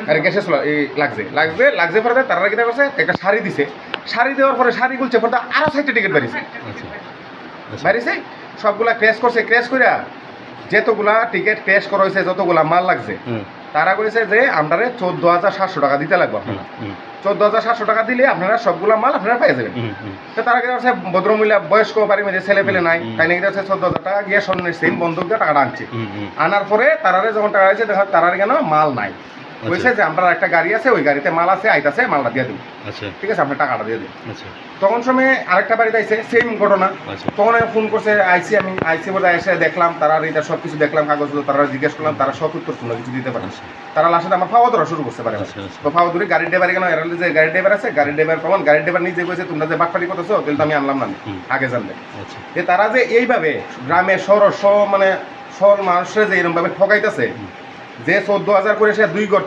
আরে গ্যাসে লাগছে পরে তারা কিনা করছে একটা শাড়ি দিছে, শাড়ি দেওয়ার পরে শাড়ি খুলছে পরে আরো 6টা টিকিট বাড়িছে, বাড়িছে সবগুলা ক্র্যাশ করছে, ক্র্যাশ করে যতগুলা টিকিট ক্র্যাশ করা হয়েছে, যতগুলা মাল লাগছে তারা কইছে যে আমরা 14,700 টাকা দিতে লাগবে, আপনারা 14,700 টাকা দিলে আপনারা সবগুলা মাল আপনারা পেয়ে যাবেন। তো তারা কি করছে, ভদ্রমহিলা বয়স্ক বাড়ির মধ্যে ছেলে পেলে নাই, তাই নাকি 14,000 টাকা গিয়ে স্বর্ণের সেম বন্ধক দিয়ে টাকাটা আনছে, আনার পরে তারারে যখন টাকা আছে দেখা তারারে কেন মাল নাই, বলছে যে আমরা একটা গাড়ি আছে, ওই গাড়িতে মাল আছে, আইতাছে, মালটা দিয়ে দিন, ঠিক আছে আপনি টাকাটা দিয়ে দিন। তখন সময় আরেকটা বাড়িতে আইছে সেম ঘটনা, তখন আমি ফোন করছে, আমি আইসি বলে এসে দেখলাম তারা এটা সব কিছু দেখলাম, কাগজগুলো তারা জিজ্ঞেস করলাম, তারা সব উত্তর কোনো কিছু দিতে পারে, তারা লাস্টে আমার ফাওয়া ধরা শুরু করতে পারে। তো ফাওয়া ধরে গাড়ির ড্রাইভার কেন এরালে যে গাড়ির ড্রাইভার আছে, গাড়ির ড্রাইভার প্রমাণ, গাড়ির ড্রাইভার নিজে বলছে তোমরা যে বাটপাটি করতেছো তাহলে তো আমি আনলাম না, আগে জানলে যে তারা যে এইভাবে গ্রামে শহর মানে সব মানুষের যে এরকম ভাবে ঠকাইতেছে, যে 14,000 করে সে 2 ঘর